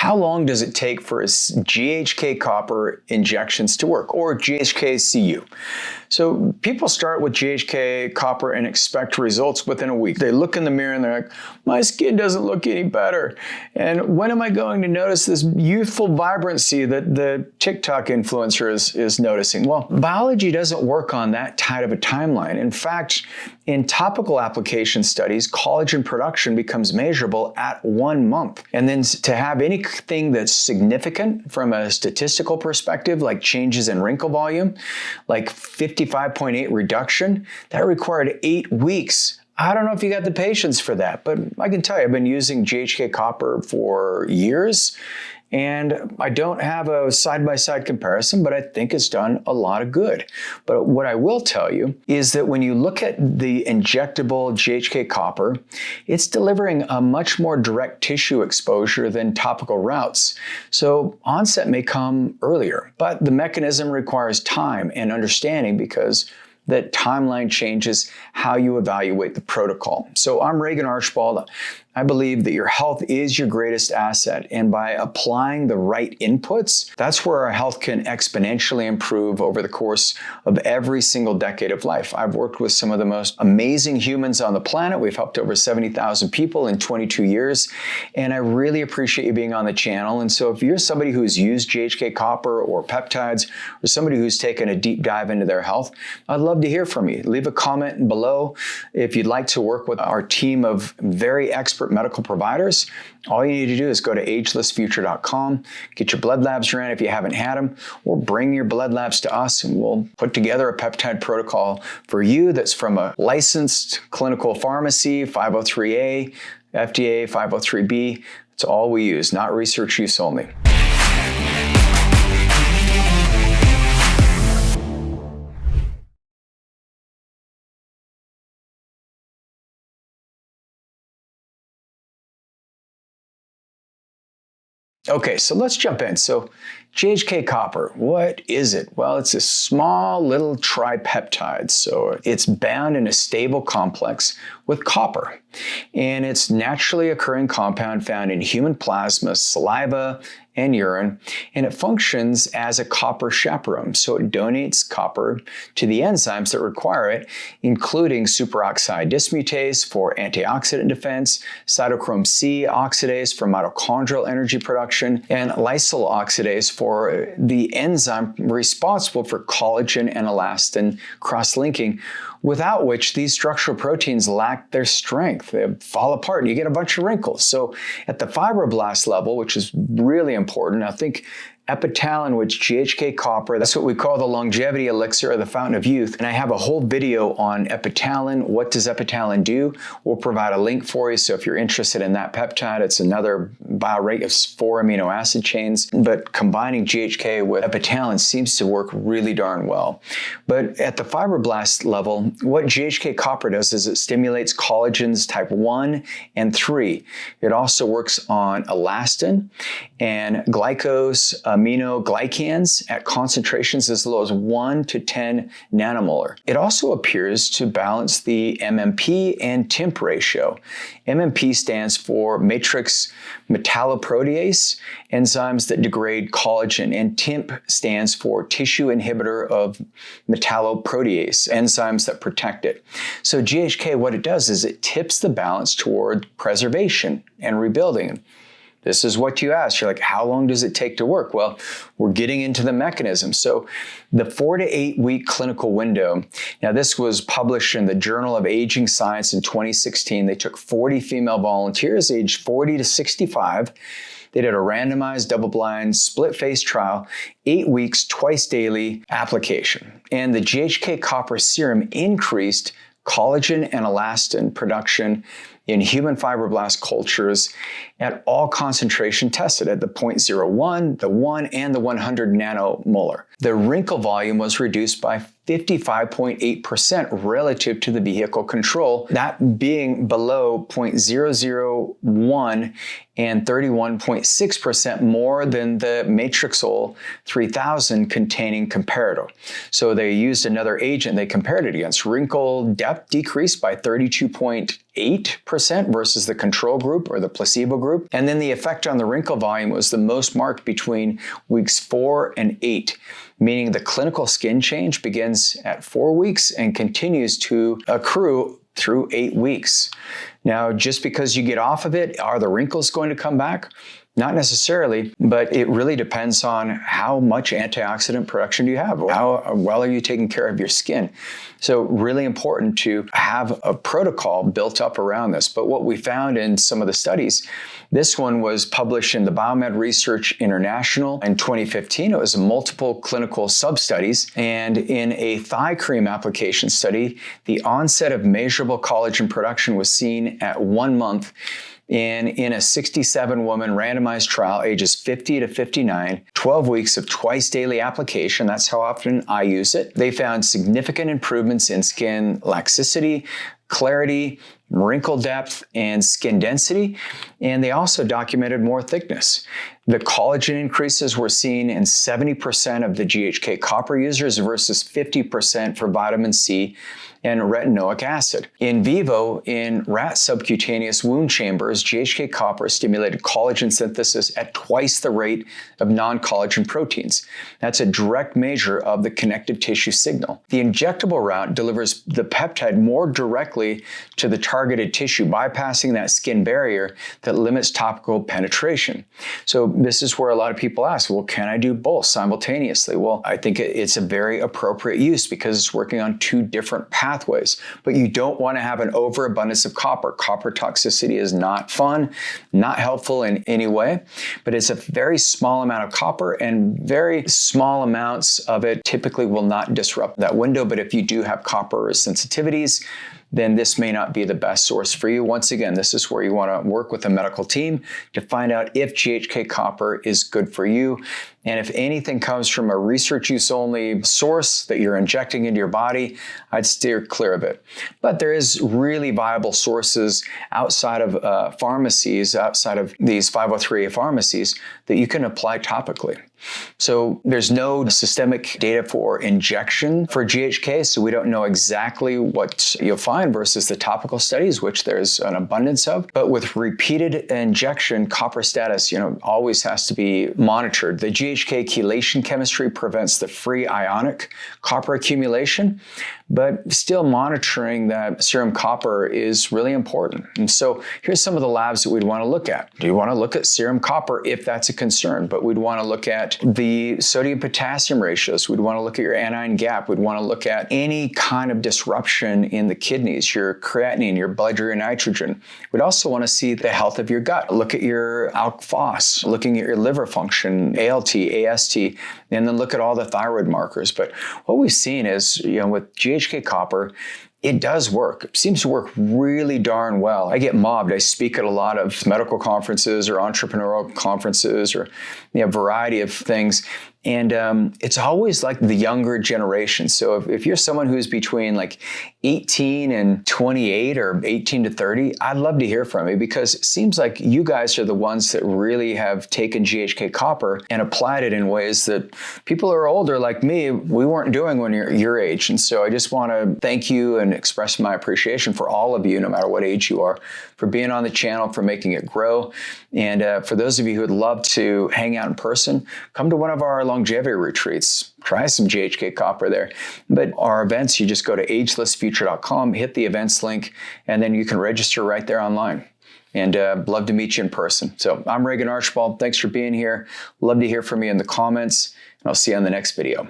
How long does it take for GHK copper injections to work, or GHK-Cu? So people start with GHK copper and expect results within a week. They look in the mirror and they're like, my skin doesn't look any better. And when am I going to notice this youthful vibrancy that the TikTok influencer is noticing? Well, biology doesn't work on that tight of a timeline. In fact, in topical application studies, collagen production becomes measurable at 1 month. And then to have anything that's significant from a statistical perspective, like changes in wrinkle volume, like 55.8 reduction, that required 8 weeks. I don't know if you got the patience for that, but I can tell you, I've been using GHK copper for years, and I don't have a side-by-side comparison, but I think it's done a lot of good. But what I will tell you is that when you look at the injectable GHK copper, it's delivering a much more direct tissue exposure than topical routes. So onset may come earlier, but the mechanism requires time and understanding because that timeline changes how you evaluate the protocol. So I'm Regan Archibald. I believe that your health is your greatest asset, and by applying the right inputs, that's where our health can exponentially improve over the course of every single decade of life. I've worked with some of the most amazing humans on the planet. We've helped over 70,000 people in 22 years, and I really appreciate you being on the channel. And so if you're somebody who's used GHK copper or peptides, or somebody who's taken a deep dive into their health, I'd love to hear from you. Leave a comment below if you'd like to work with our team of very expert medical providers. All you need to do is go to agelessfuture.com, get your blood labs ran if you haven't had them, or bring your blood labs to us and we'll put together a peptide protocol for you that's from a licensed clinical pharmacy, 503A, FDA, 503B. It's all we use, not research use only. Okay, so let's jump in. So GHK copper, what is it? Well, it's a small little tripeptide. So it's bound in a stable complex with copper. And it's naturally occurring compound found in human plasma, saliva, and urine, and it functions as a copper chaperone. So it donates copper to the enzymes that require it, including superoxide dismutase for antioxidant defense, cytochrome C oxidase for mitochondrial energy production, and lysyl oxidase for the enzyme responsible for collagen and elastin cross-linking, without which these structural proteins lack their strength. They fall apart and you get a bunch of wrinkles. So at the fibroblast level, which is really important, I think epitalin with GHK copper, that's what we call the longevity elixir or the fountain of youth. And I have a whole video on epitalin. What does epitalin do? We'll provide a link for you. So if you're interested in that peptide, it's another biorate of 4 amino acid chains. But combining GHK with epitalin seems to work really darn well. But at the fibroblast level, what GHK copper does is it stimulates collagens type 1 and 3. It also works on elastin and glycose, aminoglycans at concentrations as low as 1 to 10 nanomolar. It also appears to balance the MMP and TIMP ratio. MMP stands for matrix metalloprotease, enzymes that degrade collagen, and TIMP stands for tissue inhibitor of metalloprotease, enzymes that protect it. So GHK, what it does is it tips the balance toward preservation and rebuilding. This is what you asked. You're like, how long does it take to work? Well, we're getting into the mechanism. So the 4 to 8 week clinical window, now this was published in the Journal of Aging Science in 2016. They took 40 female volunteers aged 40 to 65. They did a randomized, double-blind, split-phase trial, 8 weeks, twice daily application. And the GHK copper serum increased collagen and elastin production in human fibroblast cultures at all concentration tested at the 0.01, the 1, and the 100 nanomolar. The wrinkle volume was reduced by 55.8% relative to the vehicle control, that being below 0.001 and 31.6% more than the Matrixol 3000 containing comparator. So they used another agent they compared it against. Wrinkle depth decreased by 32.8% versus the control group or the placebo group. group. And then the effect on the wrinkle volume was the most marked between weeks 4 and 8, meaning the clinical skin change begins at 4 weeks and continues to accrue through 8 weeks. Now, just because you get off of it, are the wrinkles going to come back? Not necessarily, but it really depends on how much antioxidant production do you have. How well are you taking care of your skin? So really important to have a protocol built up around this. But what we found in some of the studies, this one was published in the Biomed Research International in 2015. It was multiple clinical sub-studies. And in a thigh cream application study, the onset of measurable collagen production was seen at 1 month. And in a 67-woman randomized trial, ages 50 to 59, 12 weeks of twice daily application, that's how often I use it, they found significant improvements in skin laxicity, clarity, wrinkle depth, and skin density. And they also documented more thickness. The collagen increases were seen in 70% of the GHK copper users versus 50% for vitamin C and retinoic acid. In vivo, in rat subcutaneous wound chambers, GHK copper stimulated collagen synthesis at twice the rate of non-collagen proteins. That's a direct measure of the connective tissue signal. The injectable route delivers the peptide more directly to the targeted tissue, bypassing that skin barrier that limits topical penetration. So this is where a lot of people ask, well, can I do both simultaneously? Well, I think it's a very appropriate use because it's working on 2 different pathways, but you don't want to have an overabundance of copper. Copper toxicity is not fun, not helpful in any way, but it's a very small amount of copper, and very small amounts of it typically will not disrupt that window. But if you do have copper sensitivities, then this may not be the best source for you. Once again, this is where you want to work with a medical team to find out if GHK copper is good for you. And if anything comes from a research use only source that you're injecting into your body, I'd steer clear of it. But there is really viable sources outside of pharmacies, outside of these 503A pharmacies, that you can apply topically. So there's no systemic data for injection for GHK, so we don't know exactly what you'll find versus the topical studies, which there's an abundance of. But with repeated injection, copper status, always has to be monitored. The GHK chelation chemistry prevents the free ionic copper accumulation, but still monitoring that serum copper is really important. And so here's some of the labs that we'd want to look at. Do you want to look at serum copper if that's a concern? But we'd want to look at the sodium-potassium ratios. We'd want to look at your anion gap. We'd want to look at any kind of disruption in the kidneys, your creatinine, your blood urea nitrogen. We'd also want to see the health of your gut. Look at your alk-phos, looking at your liver function, ALT, AST, and then look at all the thyroid markers. But what we've seen is, with GHK copper, it does work. It seems to work really darn well. I get mobbed. I speak at a lot of medical conferences or entrepreneurial conferences or a variety of things. And it's always like the younger generation. So if you're someone who's between like 18 and 28 or 18 to 30, I'd love to hear from you, because it seems like you guys are the ones that really have taken GHK copper and applied it in ways that people who are older like me, we weren't doing when you're your age. And so I just want to thank you and express my appreciation for all of you, no matter what age you are, for being on the channel, for making it grow. And for those of you who would love to hang out in person, come to one of our longevity retreats. Try some GHK copper there. But our events, you just go to agelessfuture.com, hit the events link, and then you can register right there online. And love to meet you in person. So I'm Regan Archibald. Thanks for being here. Love to hear from you in the comments, and I'll see you on the next video.